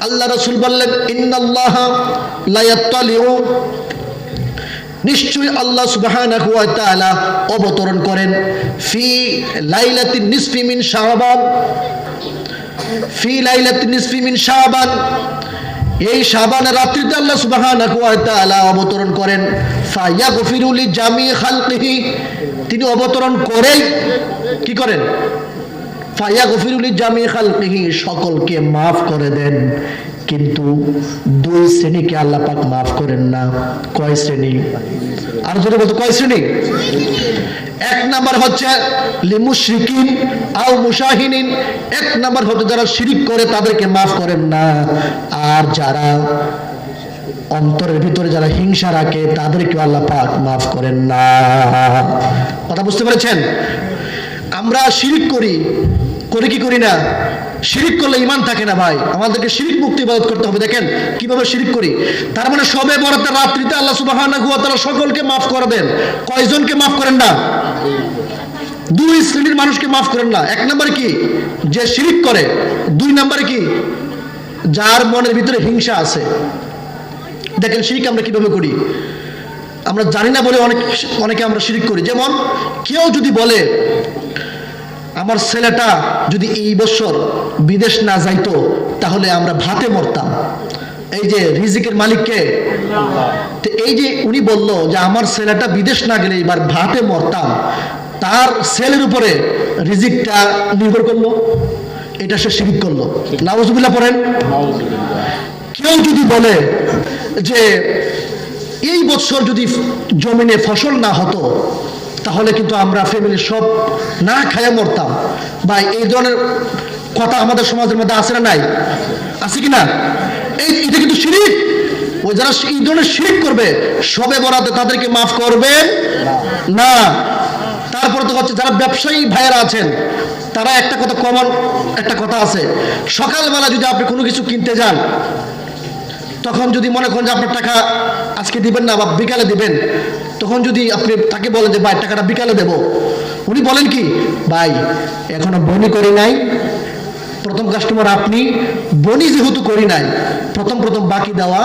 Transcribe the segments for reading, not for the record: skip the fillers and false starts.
আল্লাহ রাসূল বললেন ইন্নাল্লাহা লা ইয়াত্তালিউ, নিশ্চয়ই আল্লাহ সুবহানাহু ওয়া তাআলা অবতরণ করেন ফি লাইলাতিন নিসফি মিন শাবান, ফি লাইলাতিন নিসফি মিন শাবান, এই শাবানের রাত্রিতে আল্লাহ সুবহানাহু ওয়া তাআলা অবতরণ করেন। ফায়াগফিরু লিজামি খালকিহি, তিনি অবতরণ করেই কি করেন? ফায়াগফিরু লিজামি খালকিহি, সকলকে maaf করে দেন। কিন্তু দুই শ্রেণীকে আল্লাহ পাক maaf করেন না। কয় শ্রেণী? আর জোরে বলতো, কয় শ্রেণী? এক নাম্বার হচ্ছে লিমুশরিকিন আও মুশাহিনিন, এক নাম্বার হচ্ছে যারা শিরিক করে তাদেরকে maaf করেন না। আর যারা অন্তরের ভিতরে যারা হিংসা রাখে তাদেরকে আল্লাহ পাক maaf করেন না। কথা বুঝতে পেরেছেন? আমরা শিরিক করি কি করি না? শিরিক করলে ঈমান থাকে না ভাই, আমাদেরকে শিরিক মুক্ত ইবাদত করতে হবে। দেখেন কিভাবে শিরিক করি। তার মানে শবে বরাতের রাত্রিতে আল্লাহ সুবহানাহু ওয়া তাআলা সকলকে maaf করে দেন। কয়জনকে maaf করেন না? দুই শ্রেণীর মানুষকে maaf করেন না। এক নম্বরে কি? যে শিরিক করে। দুই নম্বরে কি? যার মনের ভিতরে হিংসা আছে। দেখেন শিরিক আমরা কিভাবে করি, আমরা জানি না বলে অনেকে আমরা শিরিক করি। যেমন কেউ যদি বলে আমার ছেলেটা যদি এই বছর বিদেশ না যাইতো তাহলে আমরা ভাতে মরতাম। এই যে রিজিকের মালিক কে? তো এই যে উনি বলল যে আমার ছেলেটা বিদেশ না গেলে এবার ভাতে মরতাম, তার ছেলের উপরে রিজিকটা নির্ভর করলো, এটা সে শিরিক করলো। নাউজুবিল্লাহ পড়েন। কেউ যদি বলে যে এই বছর যদি জমিনে ফসল না হতো তাহলে কিন্তু আমরা ফ্যামিলির সব না খাইয়া মরতাম, ভাই এই ধরনের কথা আমাদের সমাজের মধ্যে আছে না নাই? আছে কি না? এটা কিন্তু শিরিক। ওই যারা এই ধরনের শিরিক করবে শবে বরাতে তাদেরকে maaf করবেন না। তারপরে তো হচ্ছে যারা ব্যবসায়ী ভাইয়েরা আছেন, তারা একটা কথা কমন একটা কথা আছে, সকালবেলা যদি আপনি কোনো কিছু কিনতে যান তখন যদি মনে করেন যে আপনার টাকা আজকে দিবেন না বা বিকালে দিবেন, তখন যদি আপনি তাকে বলেন যে ভাই টাকাটা বিকালে দেব, উনি বলেন কি, ভাই এখনো বনি করি নাই, প্রথম কাস্টমার আপনি, বনি যেহেতু করি নাই প্রথম বাকি দেওয়া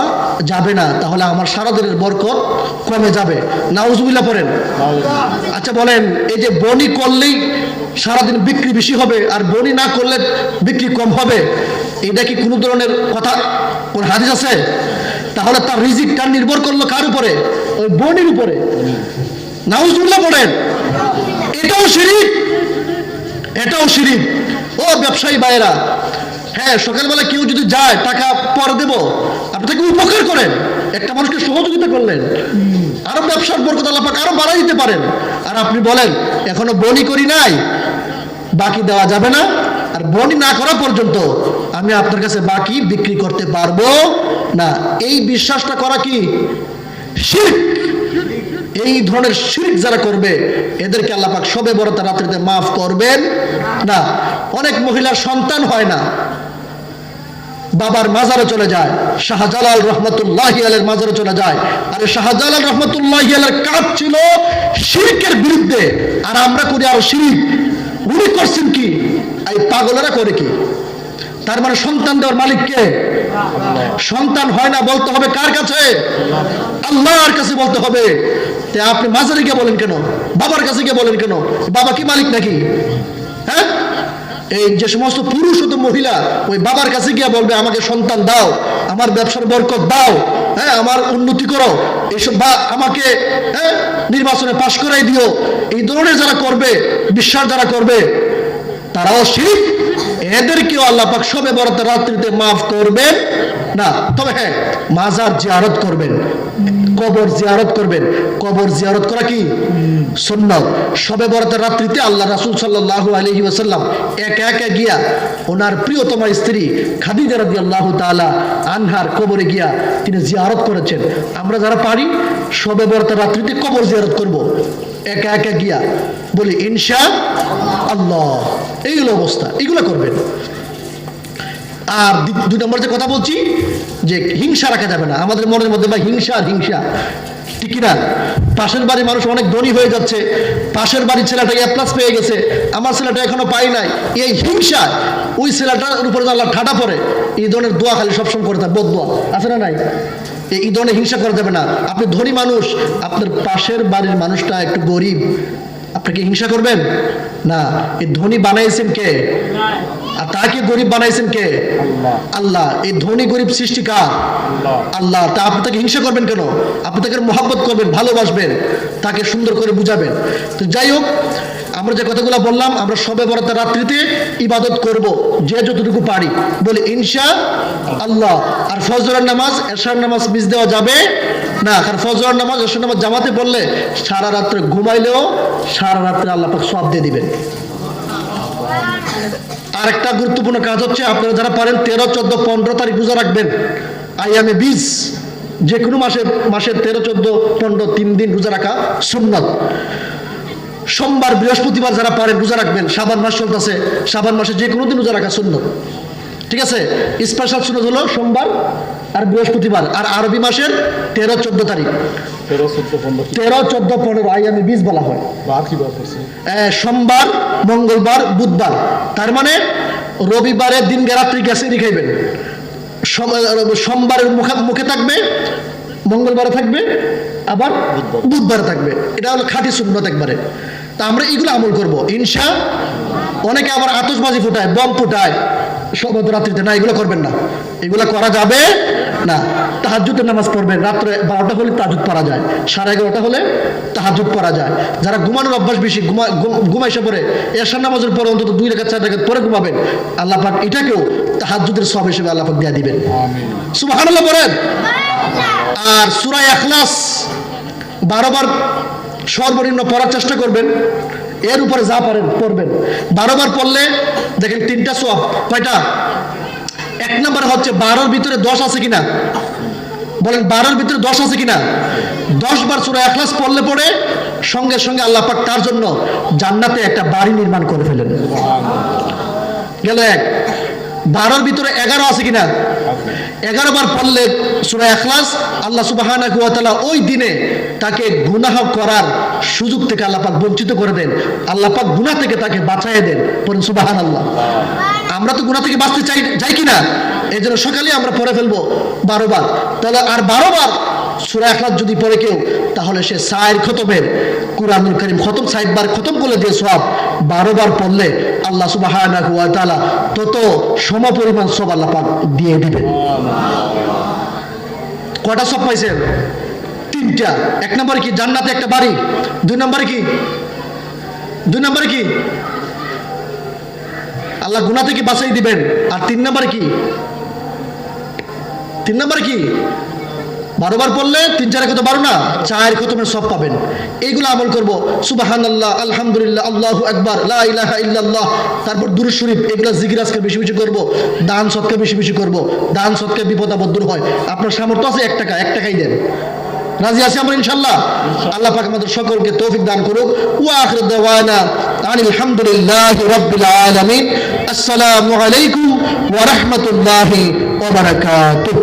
যাবে না, তাহলে আমার সারা দিনের বরকত কমে যাবে। নাউজুবিল্লাহ পড়েন। আচ্ছা বলেন, এই যে বনি করলেই সারাদিন বিক্রি বেশি হবে আর বনি না করলে বিক্রি কম হবে, এটা কি কোনো ধরনের কথা কোন হাদিস আছে? তাহলে তার রিজিকটা নির্ভর করলো কার উপরে? ওই বনির উপরে। নাউজুবিল্লাহ পড়েন। এটাও শিরিক, এটাও শিরিক। ও ব্যবসায়ী ভাইয়েরা, হ্যাঁ সকালবেলা কেউ যদি যায় টাকা পরে দেব, আপনি তাকে উপকার করেন, একটা মানুষকে সহযোগিতা করলেন, আরো ব্যবসার বরকত আল্লাহ পাক আরো বাড়াই দিতে পারেন। আর আপনি বলেন এখনো বনি করি নাই, বাকি দেওয়া যাবে না, আর বনি না করা পর্যন্ত আমি আপনার কাছে বাকি বিক্রি করতে পারবো না। এই বিশ্বাসটা করা কি শিরক। এই ধরনের শিরক যারা করবে এদেরকে আল্লাহ পাক শবে বরাতের রাত্রিতে maaf করবেন না। অনেক মহিলার সন্তান হয় না, বাবার মাজারে চলে যায়, শাহজালাল রহমতুল্লাহি আলাইহির মাজারে চলে যায়। আর শাহজালাল রহমতুল্লাহি আলাইহির কাজ ছিল শিরকের বিরুদ্ধে, আর আমরা করি আর শিরক। উনি করছেন কি? এই পাগলেরা করে কি? তার মানে সন্তান দেওয়ার মালিক কে? সন্তান হয় না বলতে হবে কার কাছে? আল্লাহর কাছে বলতে হবে। তে আপনি মাজারে গিয়ে বলেন কেন? বাবার কাছে গিয়ে বলেন কেন? বাবা কি মালিক নাকি? হ্যাঁ, এই যে সমস্ত পুরুষ ও মহিলা ওই বাবার কাছে গিয়ে বলবে আমাকে সন্তান দাও, আমার ব্যবসার বরকত দাও, হ্যাঁ আমার উন্নতি করো, এইসব, বা আমাকে হ্যাঁ নির্বাচনে পাশ করাই দিও, এই ধরনের যারা করবে, বিশ্বাস যারা করবে, তারাও শিরক। এদেরকেও আল্লাহ পাক শবে বরাতের রাত্রিতে maaf করবেন না। তবে হ্যাঁ মাজার জিয়ারত করবেন, কবর জিয়ারত করবেন। কবর জিয়ারত করা কি সুন্নাত। শবে বরাতের রাত্রিতে আল্লাহ রাসূল সাল্লাল্লাহু আলাইহি ওয়াসাল্লাম একা একা গিয়া ওনার প্রিয়তমা স্ত্রী খাদিজা রাদিয়াল্লাহু তাআলা আনহার কবরে গিয়া তিনি জিয়ারত করেছেন। আমরা যারা পারি শবে বরাতের রাত্রিতে কবর জিয়ারত করব, একা একা গিয়া বলি ইনশাআল্লাহ। এইগুলো অবস্থা, এগুলো করবেন। আর দুই নম্বর যে কথা বলছি যে হিংসা রাখা যাবে না আমাদের মনের মধ্যে, বা হিংসা ঠিক না? পাশের বাড়ির মানুষ অনেক ধনী হয়ে যাচ্ছে, পাশের বাড়ির ছেলেটাকে A+ পেয়ে গেছে, আমার ছেলেটা এখনো পাই নাই, এই হিংসা ওই ছেলেটার উপরে আল্লাহ ঠাডা পড়ে। এই ধরনের দোয়া খালি সবসময় করে থাকে, বদদোয়া আছে না নাই? এই ধরনের হিংসা করা যাবে না। আপনি ধনী মানুষ, আপনার পাশের বাড়ির মানুষটা একটু গরিব, আপনাকে হিংসা করবেন না। এই ধনী বানাইছেন কে? আর তাকে গরিব বানাইছেন কে? আল্লাহ। এই ধনী গরিব সৃষ্টি কার? আল্লাহ। তা আপনি তাকে হিংসা করবেন কেন? আপনি তাকে মহব্বত করবেন, ভালোবাসবেন, তাকে সুন্দর করে বুঝাবেন। তো যাই হোক, আমরা যে কথাগুলো বললাম, আমরা শবে বরাতের রাত্রিতে ইবাদত করব যে যতটুকু পারি, বলি ইনশা আল্লাহ। আর ফজরের নামাজ, এশার নামাজ মিস দেওয়া যাবে না। কারণ ফজরের নামাজ, এশার নামাজ জামাতে পড়লে সারা রাত্রে ঘুমাইলেও সারা রাত্রে আল্লাহ পাক সওয়াব দিয়ে দিবেন। আর একটা গুরুত্বপূর্ণ কাজ হচ্ছে, আপনারা যারা পারেন 13, 14, 15 তারিখ রোজা রাখবেন। আইয়ামে বীজ, যে কোনো মাসের 13, 14, 15 3 দিন রোজা রাখা সুন্নাত। সোমবার, বৃহস্পতিবার যারা পারেন রোজা রাখবেন। শাবান মাস চলতেছে, শাবান মাসে যে কোনো দিন রোজা রাখা সুন্নাত। ঠিক আছে? স্পেশাল সুন্নাত হলো সোমবার আর বৃহস্পতিবার, আর আরবি মাসের 13, 14 তারিখ। 13, 14, 15 আইয়ামে বীজ বলা হয়। সোমবার, মঙ্গলবার, বুধবার। তার মানে রবিবারের দিন রাত্রি গ্যাসে খাইবেন, সোমবারের মুখে থাকবে, মঙ্গলবারে থাকবে, আবার বুধবারে থাকবে। এটা হলো খাঁটি সুন্নাত একবারে। তা আমরা এইগুলো আমল করব ইনশা। অনেকে আবার আতশবাজি ফুটায়, বম ফুটায় সব রাত্রিতে, না, এগুলো করবেন না, এগুলো করা যাবে না। তাহাজ্জুদের নামাজ পড়বেন, রাত্রে 12টা হলে তাহাজ্জুদ পড়া যায়, 11:30 হলে তাহাজ্জুদ পড়া যায়। যারা ঘুমানোর অভ্যাস বেশি, ঘুমাইসা পড়ে, এশার নামাজের পরে অন্তত 2 রাকাত 4 রাকাত পরে ঘুমাবেন, আল্লাহ পাক এটাকেও তাহাজ্জুদের সওয়াব হিসেবে আল্লাহ পাক দিয়ে দিবেন। সুবহানাল্লাহ বলেন। আর সূরা ইখলাস 12 বার সর্বনিম্ন পড়ার চেষ্টা করবেন, এর উপরে যা পারেন পড়বেন। 12 বার পড়লে দেখেন 3টা সওয়াব। কয়টা? 1 নম্বর হচ্ছে 12-র ভিতরে 10 আছে কিনা, বলেন 12-র ভিতরে 10 আছে কিনা। 10 বার সূরা ইখলাস পড়লে পড়ে সঙ্গে সঙ্গে আল্লাহ পাক তার জন্য জান্নাতে একটা বাড়ি নির্মাণ করে ফেলেন। গেল 1। 12-র ভিতরে 11 আছে কিনা? 11 বার পড়লে সূরা ইখলাস, আল্লাহ সুবহানাহু ওয়া তাআলা ওই দিনে তাকে গুনাহ করার সুযোগ থেকে আল্লাহ পাক বঞ্চিত করে দেন। আল্লাহ পাক গুনাহ থেকে তাকে বাঁচায় দেন। পড়ুন সুবহানাল্লাহ। আমরা তো গুনাহ থেকে বাঁচতে যাই কিনা, এই জন্য সকালে আমরা পড়ে ফেলবো 12 বার। তাহলে আর 12 বার সূরা ইখলাস যদি পড়ে কেউ, তাহলে সে 4 খতমের কুরআনুল কারীম খতম 60 বার খতম করলে যে সওয়াব, 12 বার পড়লে আল্লাহ সুবহানাহু ওয়া তাআলা তত সমপরিমাণ সওয়াব আল্লাহ পাক দিয়ে দিবেন। কয়টা সওয়াব পাইছেন? 3টা। 1 নম্বরে কি? জান্নাতে একটা বাড়ি। 2 নম্বরে কি? 2 নম্বরে কি? আল্লাহ গুনাহ থেকে বাঁচাই দিবেন। আর 3 নম্বরে কি? 3 নম্বরে কি? 12 বার পড়লে 3 4 কত 12 না, 4 খতমের সওয়াব পাবেন। এইগুলো আমল করব। সুবহানাল্লাহ, আলহামদুলিল্লাহ, আল্লাহু আকবার, লা ইলাহা ইল্লাল্লাহ, তারপর দুরূদ শরীফ, এগুলো জিকির আজকে বেশি বেশি করব। দান সদকা বেশি বেশি করব। দান সদকা বিপদ আপদ দূর হয়। আপনার সামর্থ্য আছে 1 টাকা, 1 টাকাই দেন। রাজি আছি আমরা ইনশাআল্লাহ। আল্লাহ পাক আমাদের সকলকে তৌফিক দান করুক। ওয়া আখিরু দাওয়ানা আনিল হামদুলিল্লাহি রাব্বিল আলামিন। আসসালামু আলাইকুম ওয়া রাহমাতুল্লাহি ওয়া বারাকাতুহু।